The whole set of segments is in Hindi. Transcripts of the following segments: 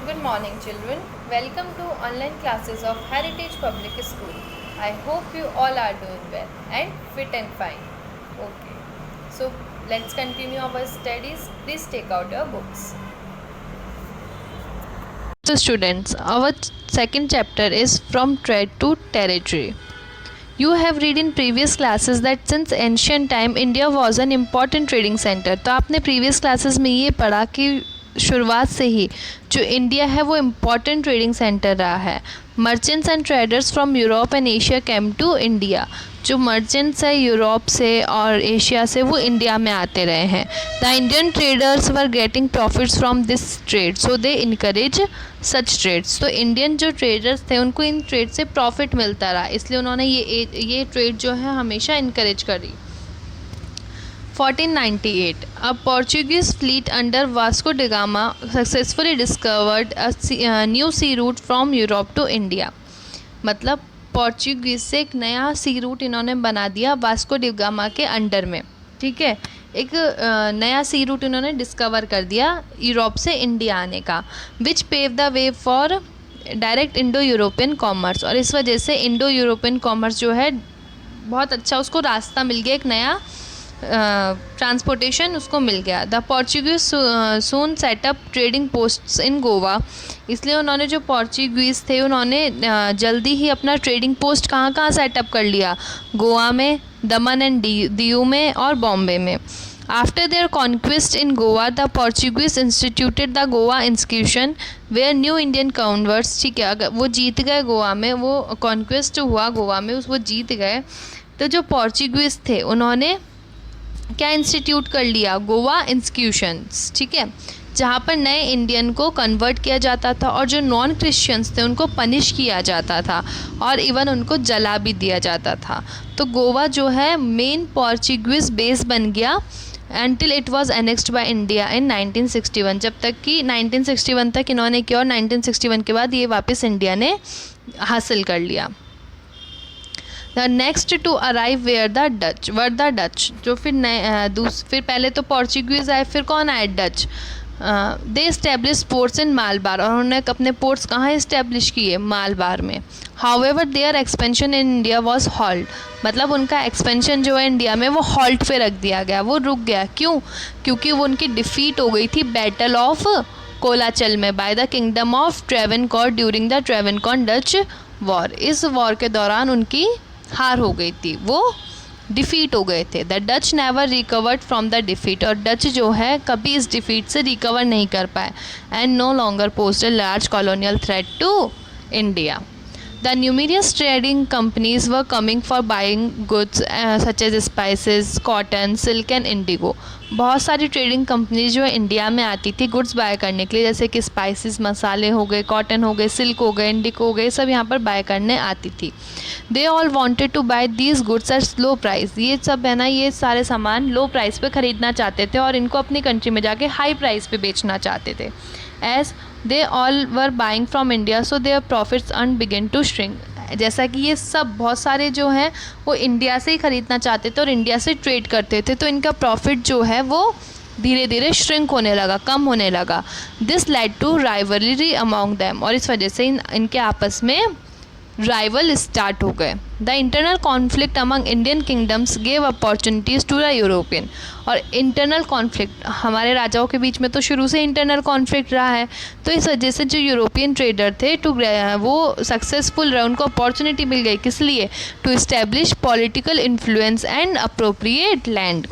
Good morning, children. Welcome to online classes of Heritage Public School. I hope you all are doing well and fit and fine. Okay, so let's continue our studies. Please take out your books. So students, our second chapter is from trade to territory. You have read in previous classes that since ancient time India was an important trading center. तो आपने previous classes में ये पढ़ा कि शुरुआत से ही जो इंडिया है वो इम्पॉर्टेंट ट्रेडिंग सेंटर रहा है. Merchants and traders from Europe and Asia came to India. जो मर्चेंट्स है यूरोप से और एशिया से वो इंडिया में आते रहे हैं. The Indian traders were getting profits from this trade so they encourage such trades. तो इंडियन जो ट्रेडर्स थे उनको इन ट्रेड से प्रॉफिट मिलता रहा, इसलिए उन्होंने ये ट्रेड जो है हमेशा इनकरेज करी. 1498 a Portuguese fleet under Vasco da Gama successfully discovered a new sea route from Europe to India. मतलब पोर्चुगीज से एक नया सी रूट इन्होंने बना दिया वास्को डी गामा के अंडर में. ठीक है, एक नया सी रूट इन्होंने डिस्कवर कर दिया यूरोप से इंडिया आने का, which pave the way for direct Indo European commerce. और इस वजह से इंडो यूरोपियन कॉमर्स जो है बहुत अच्छा उसको रास्ता मिल गया, एक नया ट्रांसपोर्टेशन उसको मिल गया. The Portuguese soon set up trading posts in Goa. इसलिए उन्होंने जो पोर्चुगीज़ थे उन्होंने जल्दी ही अपना ट्रेडिंग पोस्ट कहाँ कहाँ सेटअप कर लिया, गोवा में, दमन एंड दीव में और बॉम्बे में. After their conquest in Goa the Portuguese instituted the Goa institution where new Indian converts. ठीक है, अगर वो जीत गए गोवा में, वो कॉन्क्वेस्ट हुआ गोवा में, वो जीत गए, तो जो पोर्चुगीज़ थे उन्होंने क्या इंस्टीट्यूट कर लिया, गोवा इंस्टीट्यूशंस. ठीक है, जहाँ पर नए इंडियन को कन्वर्ट किया जाता था और जो नॉन क्रिश्चियंस थे उनको पनिश किया जाता था और इवन उनको जला भी दिया जाता था. तो गोवा जो है मेन पोर्चुगीज बेस बन गया until it was annexed by India in 1961. जब तक कि 1961 तक इन्होंने किया और 1961 के बाद ये वापस इंडिया ने हासिल कर लिया. The next to arrive where the Dutch were the Dutch. जो फिर पहले तो पोर्चुगीज़ आए, फिर कौन आए, Dutch. They establish ports in Malabar. और उन्होंने अपने पोर्ट्स कहाँ इस्टेब्लिश किए, मालबार में. However their expansion in India was halt. मतलब उनका एक्सपेंशन जो है इंडिया में वो हॉल्ट पे रख दिया गया, वो रुक गया. क्यों? क्योंकि वो उनकी डिफीट हो गई थी बैटल ऑफ कोलाचल में by the kingdom of Travancore during the Travancore Dutch war. इस वॉर के दौरान उनकी हार हो गई थी, वो डिफ़ीट हो गए थे. The Dutch never recovered from the defeat. और डच जो है कभी इस डिफ़ीट से रिकवर नहीं कर पाए. And no longer post a large colonial threat to India. The numerous trading companies were coming for buying goods such as spices, cotton, silk and indigo. बहुत सारी ट्रेडिंग कंपनीज जो है इंडिया में आती थी गुड्स बाय करने के लिए, जैसे कि स्पाइसेस, मसाले हो गए, कॉटन हो गए, सिल्क हो गए, इंडिगो हो गए, सब यहाँ पर बाय करने आती थी. They all wanted to buy these goods at low price. ये सब है ना, ये सारे सामान लो प्राइस पे ख़रीदना चाहते थे और इनको अपनी कंट्री में जाके हाई प्राइस पे बेचना चाहते थे. As they all were buying from India so their profits earn begin to shrink. जैसा कि ये सब बहुत सारे जो हैं वो इंडिया से ही ख़रीदना चाहते थे और इंडिया से ट्रेड करते थे, तो इनका प्रॉफिट जो है वो धीरे धीरे श्रिंक होने लगा, कम होने लगा. This led to rivalry among them. और इस वजह से इनके आपस में राइवल स्टार्ट हो गए. The internal conflict among Indian kingdoms gave opportunities to the European. और इंटरनल कॉन्फ्लिक्ट हमारे राजाओं के बीच में तो शुरू से इंटरनल कॉन्फ्लिक्ट रहा है, तो इस वजह से जो यूरोपियन ट्रेडर थे वो सक्सेसफुल रहे, उनको अपॉर्चुनिटी मिल गई. किस लिए? To establish political influence and appropriate land.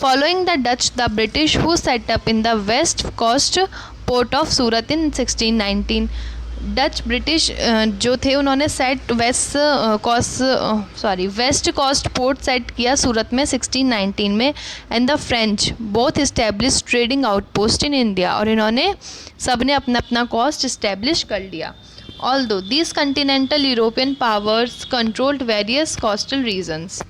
Following the Dutch the British who set up in the west coast port of Surat in 1619. Dutch British जो थे उन्होंने वेस्ट कोस्ट पोर्ट सेट किया सूरत में 1619 में. And the French both establish trading outpost in India. और इन्होंने सब ने अपना अपना कोस्ट इस्टेब्लिश कर लिया. Although these continental European powers controlled various coastal regions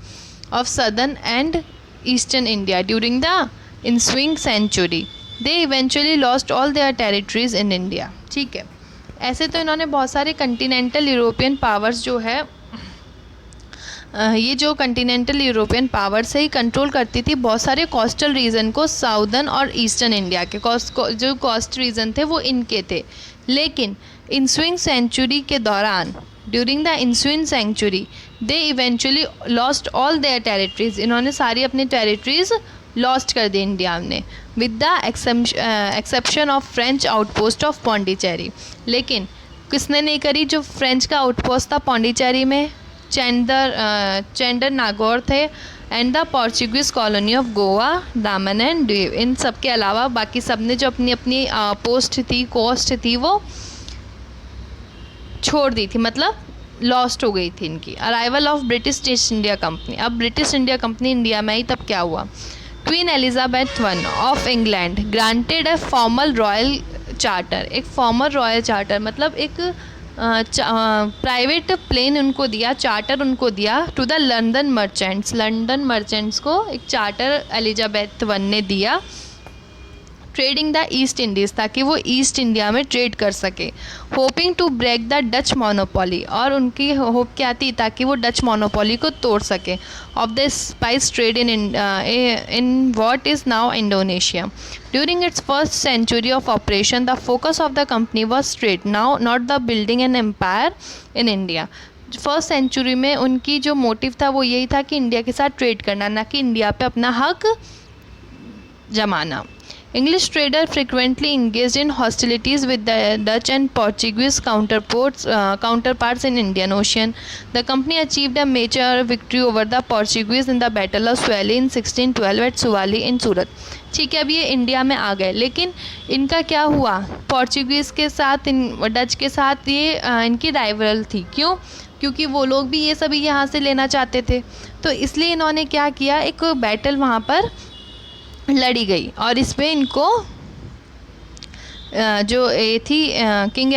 of southern and eastern India during the ensuing century, they eventually lost all their territories in India. ठीक है, ऐसे तो इन्होंने बहुत सारे कंटिनेंटल यूरोपियन पावर्स जो है ये जो कंटिनेंटल यूरोपियन पावर से ही कंट्रोल करती थी बहुत सारे कोस्टल रीजन को, साउदर्न और ईस्टर्न इंडिया के जो कोस्ट रीजन थे वो इनके थे। लेकिन इंसुइंग सेंचुरी के दौरान, during the ensuing century, they eventually lost all their territories, इन्होंने सारी अपनी टेरिटरीज लॉस्ट कर दी इंडिया ने, with the exception of French outpost of Pondicherry. लेकिन किसने नहीं करी? जो फ्रेंच का आउटपोस्ट था पौंडीचेरी में, चेंडर नागौर थे, and the Portuguese colony of Goa, दामन एंड दीव। इन सब के अलावा बाकी सब ने जो अपनी अपनी पोस्ट थी, कोस्ट थी, वो छोड़ दी थी, मतलब लॉस्ट हो गई थी इनकी। Arrival of British East India company, अब ब्रिटिश इंडिया कंपनी इंडिया में आई तब क्या हुआ? Queen Elizabeth one of England granted a formal royal charter, एक फॉर्मल रॉयल चार्टर मतलब एक प्राइवेट प्लेन उनको दिया, चार्टर उनको दिया, टू द लंदन मर्चेंट्स को एक चार्टर एलिजाबेथ वन ने दिया, ट्रेडिंग द ईस्ट इंडीज़, ताकि वो ईस्ट इंडिया में ट्रेड कर सके, hoping to break the Dutch monopoly, और उनकी होप क्या थी? ताकि वो डच मोनोपोली को तोड़ सके, of the spice trade in what is now Indonesia. During its first century of operation the focus of the company was trade, now not the building an empire in India. First century में उनकी जो मोटिव था वो यही था कि इंडिया के साथ ट्रेड करना, ना कि इंडिया पे अपना हक जमाना। English trader frequently engaged in hostilities with the Dutch and Portuguese counterparts in Indian Ocean. The company achieved a major victory over the Portuguese in the Battle of Suwali in 1612 at Suwali in Surat. ठीक है, अब ये इंडिया में आ गए, लेकिन इनका क्या हुआ? पोर्चुगीज़ के साथ, डच के साथ ये इनकी राइवल थी। क्यों? क्योंकि वो लोग भी ये सभी यहाँ से लेना चाहते थे, तो इसलिए इन्होंने क्या किया, एक बैटल वहाँ पर लड़ी गई, और इसमें इनको जो ये थी क्वीन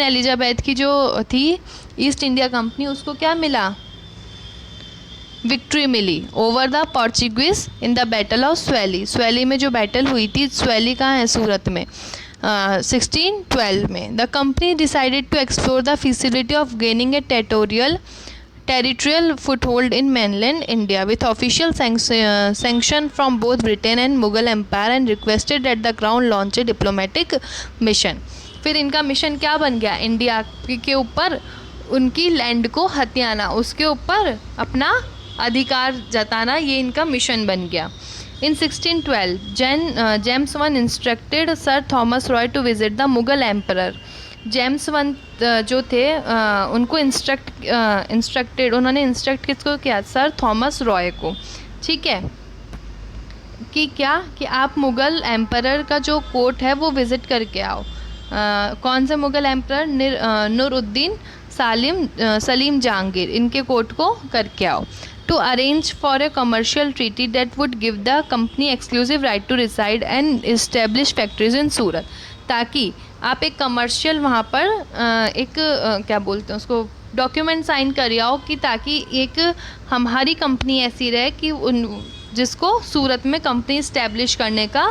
एलिजाबेथ की जो थी ईस्ट इंडिया कंपनी, उसको क्या मिला? विक्ट्री मिली over the Portuguese in the battle of Swally. Swally में जो बैटल हुई थी, स्वैली कहाँ है? सूरत में, 1612 में। The company decided to explore the facility of gaining a territorial foothold in mainland India with official sanction from both Britain and Mughal Empire, and requested that the crown launch a diplomatic mission. फिर इनका मिशन क्या बन गया? इंडिया के ऊपर उनकी लैंड को हथियाना, उसके ऊपर अपना अधिकार जताना, ये इनका मिशन बन गया। In 1612 James one instructed sir Thomas Roy to visit the Mughal emperor. James one जो थे उनको उन्होंने इंस्ट्रक्ट किसको किया? सर थॉमस रॉय को। ठीक है, कि क्या कि आप मुग़ल एम्परर का जो कोर्ट है वो विज़िट करके आओ। कौन से मुग़ल एम्परर? नूरुद्दीन सलीम जहांगीर, इनके कोर्ट को करके आओ। To arrange for a commercial treaty that would give the company exclusive right to reside and establish factories in Surat, ताकि आप एक कमर्शियल वहाँ पर क्या बोलते हैं उसको, डॉक्यूमेंट साइन कर आओ, कि ताकि एक हमारी कंपनी ऐसी रहे कि जिसको सूरत में कंपनी इस्टेब्लिश करने का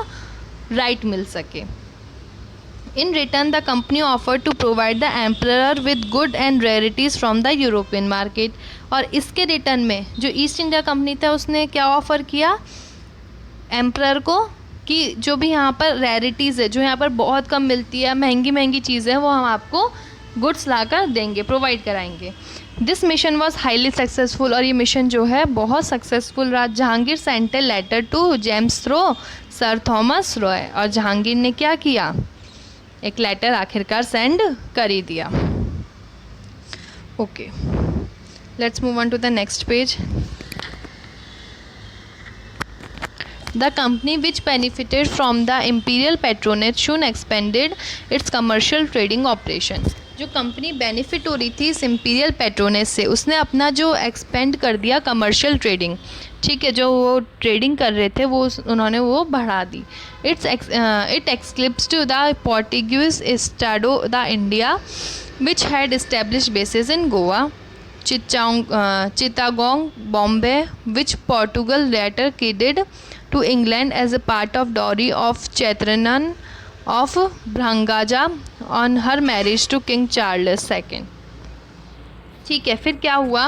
राइट मिल सके। In return the company offer to provide the emperor with good and rarities from the European market, और इसके रिटर्न में जो ईस्ट इंडिया कंपनी था उसने क्या ऑफ़र किया एम्परर को, कि जो भी यहाँ पर रेयरिटीज़ है, जो यहाँ पर बहुत कम मिलती है, महंगी महंगी चीज़ें, वो हम आपको गुड्स ला कर देंगे, प्रोवाइड कराएंगे। This mission was highly successful, और ये मिशन जो है बहुत सक्सेसफुल रहा। Jahangir sent a letter to James sir Thomas Roy, और जहांगीर ने क्या किया? एक लेटर आखिरकार सेंड कर ही दिया। Okay, let's move on to the next page. The company, which benefited from the imperial patronage, soon expanded its commercial trading operation. जो कंपनी बेनिफिट हो रही थी इस इम्पीरियल पैट्रोनेज से, उसने अपना जो एक्सपेंड कर दिया कमर्शियल ट्रेडिंग। ठीक है, जो वो ट्रेडिंग कर रहे थे वो उन्होंने वो बढ़ा दी। It eclipsed to the Portuguese Estado da India which had establish bases in Goa, Chittagong, Bombay, which Portugal later ceded to England as a part of dowry of Chaithanan of Bhrangaja on her marriage to King Charles II. ठीक है, फिर क्या हुआ?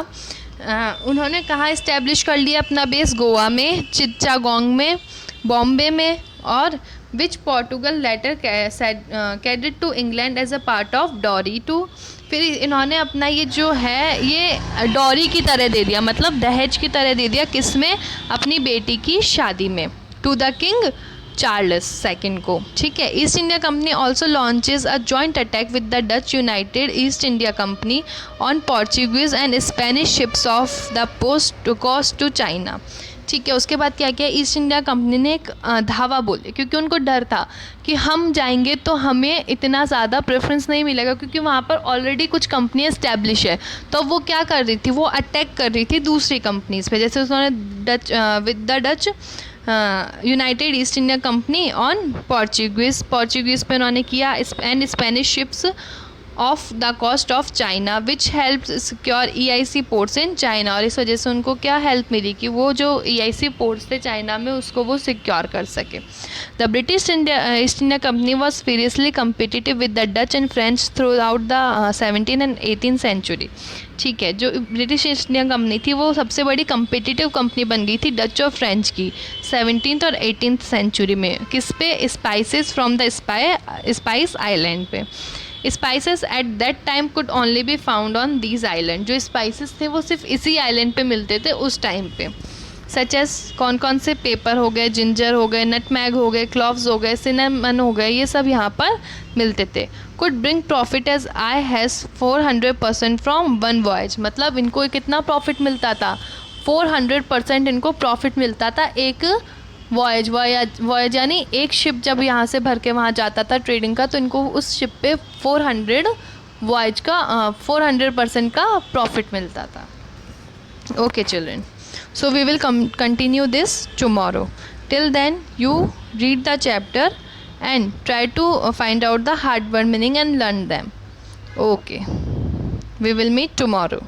उन्होंने कहाँ इस्टेब्लिश कर लिया अपना बेस? गोवा में, चिट्टागोंग में, बॉम्बे में, और which Portugal later ceded to England as a part of dowry to. फिर इन्होंने अपना ये जो है ये डॉरी की तरह दे दिया, मतलब दहेज की तरह दे दिया, किस में? अपनी बेटी की शादी में, to the king Charles second को। ठीक है। East India Company also launches a joint attack with the Dutch United East India Company on Portuguese and Spanish ships of the post coast to China. ठीक है। उसके बाद क्या किया? ईस्ट इंडिया कंपनी ने एक धावा बोले, क्योंकि उनको डर था कि हम जाएंगे तो हमें इतना ज़्यादा प्रेफरेंस नहीं मिलेगा, क्योंकि वहाँ पर ऑलरेडी कुछ कंपनी इस्टेब्लिश है। तो वो क्या कर रही थी? वो अटैक कर रही थी दूसरी कंपनीज़ पे, जैसे उन्होंने with the Dutch United East India Company on Portuguese पे उन्होंने किया, and Spanish ships of the coast of China which help secure EIC ports in China. और इस वजह से उनको क्या हेल्प मिली कि वो जो EIC पोर्ट्स थे चाइना में उसको वो सिक्योर कर सके। The British East India company was furiously competitive with the Dutch and French throughout the 17th and 18th century. ठीक है। जो ब्रिटिश ईस्ट इंडिया कंपनी थी वो सबसे बड़ी कम्पिटिटिव कंपनी बन गई थी डच और फ्रेंच की 17th और 18th सेंचुरी में। किस पे? Spices from the spice island पे। Spices at that time could only be found on these island. जो स्पाइसेस थे वो सिर्फ इसी आइलैंड पे मिलते थे उस टाइम पे। सच एस कौन कौन से? पेपर हो गए, जिंजर हो गए, नटमैग हो गए, क्लॉव्स हो गए, सिनेमन हो गए, ये सब यहाँ पर मिलते थे। Could bring profit as high as 400% from one voyage. मतलब इनको कितना प्रॉफिट मिलता था? 400% इनको प्रॉफिट मिलता था एक वॉयज यानी एक शिप जब यहाँ से भर के वहाँ जाता था ट्रेडिंग का, तो इनको उस शिप पे 400% का प्रॉफिट मिलता था। Okay children, so we will continue this tomorrow. Till then you read the chapter and try to find out the hard word meaning and learn them. Okay, we will meet tomorrow.